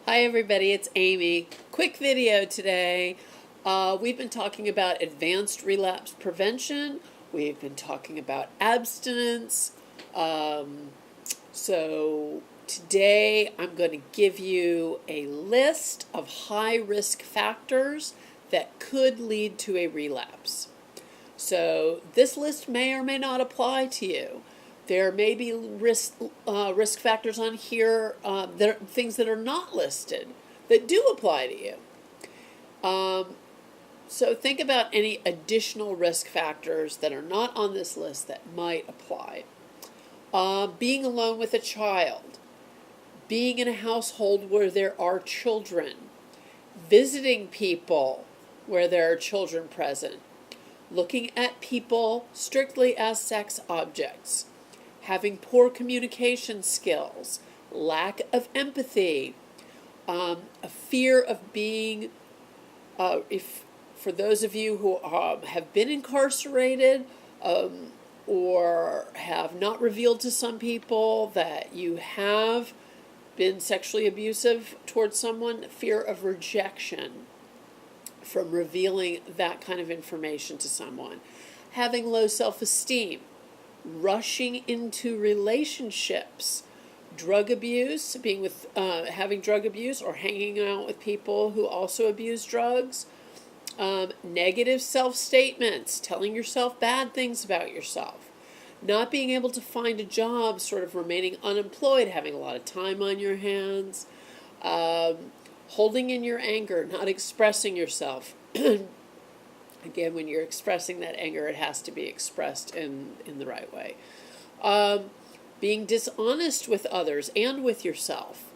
Hi everybody, it's Amy. Quick video today. We've been talking about advanced relapse prevention. We've been talking about abstinence. So today I'm going to give you a list of high risk factors that could lead to a relapse. So this list may or may not apply to you. There may be risk factors on here, things that are not listed that do apply to you. So think about any additional risk factors that are not on this list that might apply. Being alone with a child, being in a household where there are children, visiting people where there are children present, looking at people strictly as sex objects, having poor communication skills, lack of empathy, a fear of being, for those of you who have been incarcerated or have not revealed to some people that you have been sexually abusive towards someone, fear of rejection from revealing that kind of information to someone, having low self-esteem, rushing into relationships, drug abuse, being with having drug abuse or hanging out with people who also abuse drugs, negative self-statements, telling yourself bad things about yourself, not being able to find a job, sort of remaining unemployed, having a lot of time on your hands, holding in your anger, not expressing yourself. Again, when you're expressing that anger, it has to be expressed in the right way. Being dishonest with others and with yourself.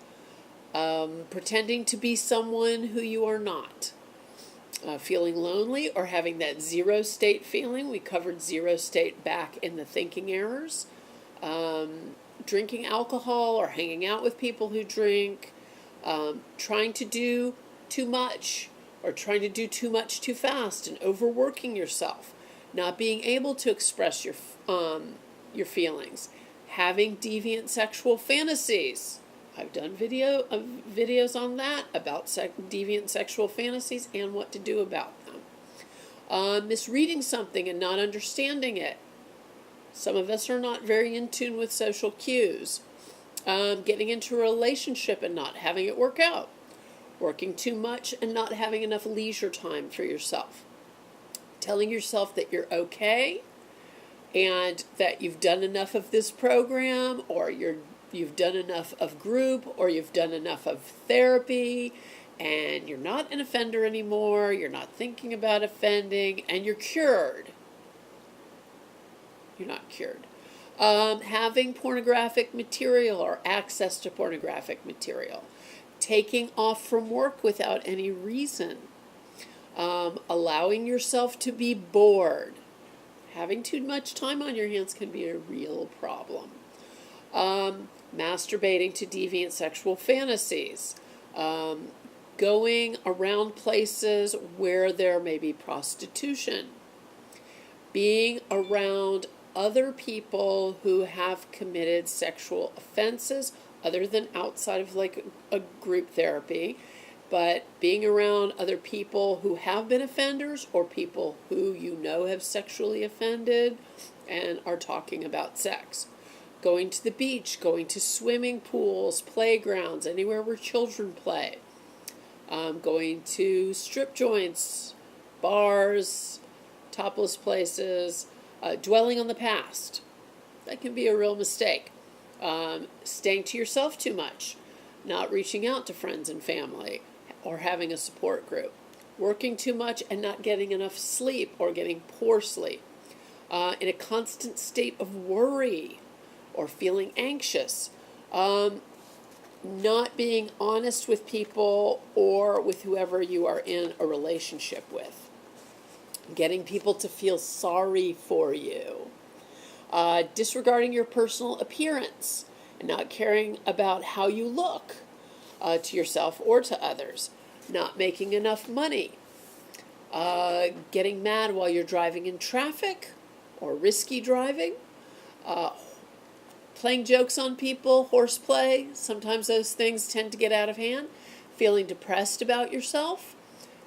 Pretending to be someone who you are not. Feeling lonely or having that zero state feeling. We covered zero state back in the thinking errors. Drinking alcohol or hanging out with people who drink. Trying to do too much, or trying to do too much too fast and overworking yourself, not being able to express your feelings, having deviant sexual fantasies. I've done videos on that about deviant sexual fantasies and what to do about them. Misreading something and not understanding it. Some of us are not very in tune with social cues. Getting into a relationship and not having it work out. Working too much and not having enough leisure time for yourself. Telling yourself that you're okay and that you've done enough of this program, or you've done enough of group, or you've done enough of therapy, and you're not an offender anymore, you're not thinking about offending, and you're cured. You're not cured. Having pornographic material or access to pornographic material. Taking off from work without any reason, allowing yourself to be bored. Having too much time on your hands can be a real problem. Masturbating to deviant sexual fantasies. Going around places where there may be prostitution. Being around other people who have committed sexual offenses other than outside of like a group therapy, but being around other people who have been offenders or people who you know have sexually offended and are talking about sex. Going to the beach, going to swimming pools, playgrounds, anywhere where children play. Going to strip joints, bars, topless places, dwelling on the past. That can be a real mistake. Staying to yourself too much, not reaching out to friends and family, or having a support group, working too much and not getting enough sleep or getting poor sleep, in a constant state of worry or feeling anxious, not being honest with people or with whoever you are in a relationship with, getting people to feel sorry for you. Disregarding your personal appearance and not caring about how you look to yourself or to others. Not making enough money. Getting mad while you're driving in traffic or risky driving. Playing jokes on people, horseplay. Sometimes those things tend to get out of hand. feeling depressed about yourself,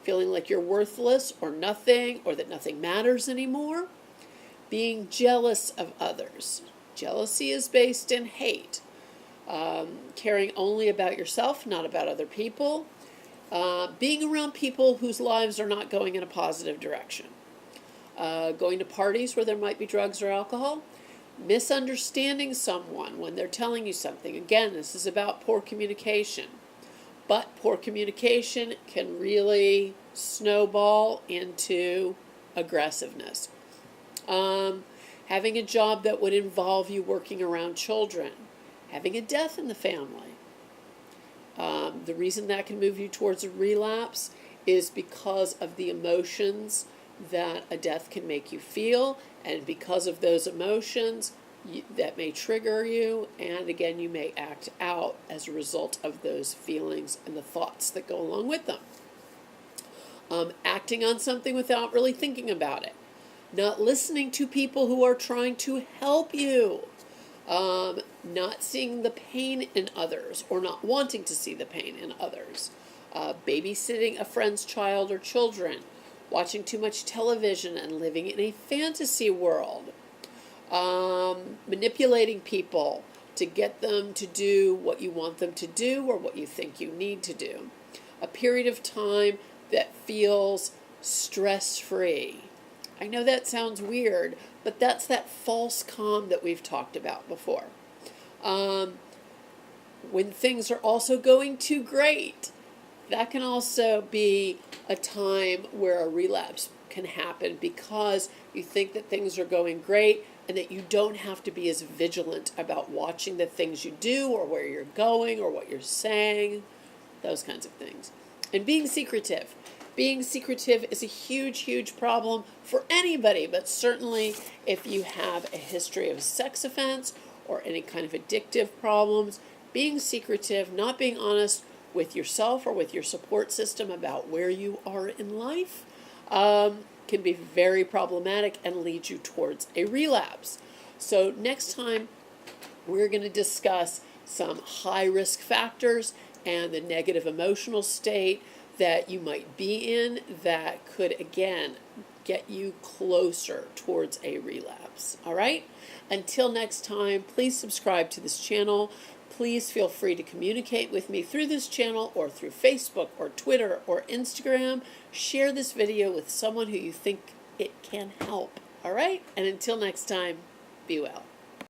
feeling like you're worthless or nothing, or that nothing matters anymore, being jealous of others. Jealousy is based in hate. Caring only about yourself, not about other people. Being around people whose lives are not going in a positive direction. Going to parties where there might be drugs or alcohol. Misunderstanding someone when they're telling you something. Again, this is about poor communication. But poor communication can really snowball into aggressiveness. Having a job that would involve you working around children. Having a death in the family. The reason that can move you towards a relapse is because of the emotions that a death can make you feel, and because of those emotions that may trigger you, and again, you may act out as a result of those feelings and the thoughts that go along with them. Acting on something without really thinking about it. Not listening to people who are trying to help you. Not seeing the pain in others, or not wanting to see the pain in others. Babysitting a friend's child or children. Watching too much television and living in a fantasy world. Manipulating people to get them to do what you want them to do or what you think you need to do. A period of time that feels stress-free. I know that sounds weird, but that's that false calm that we've talked about before. When things are also going too great, that can also be a time where a relapse can happen because you think that things are going great and that you don't have to be as vigilant about watching the things you do or where you're going or what you're saying, those kinds of things. And being secretive. Being secretive is a huge, huge problem for anybody, but certainly if you have a history of sex offense or any kind of addictive problems, being secretive, not being honest with yourself or with your support system about where you are in life can be very problematic and lead you towards a relapse. So next time we're going to discuss some high-risk factors and the negative emotional state that you might be in that could, again, get you closer towards a relapse. All right? Until next time, please subscribe to this channel. Please feel free to communicate with me through this channel or through Facebook or Twitter or Instagram. Share this video with someone who you think it can help. All right? And until next time, be well.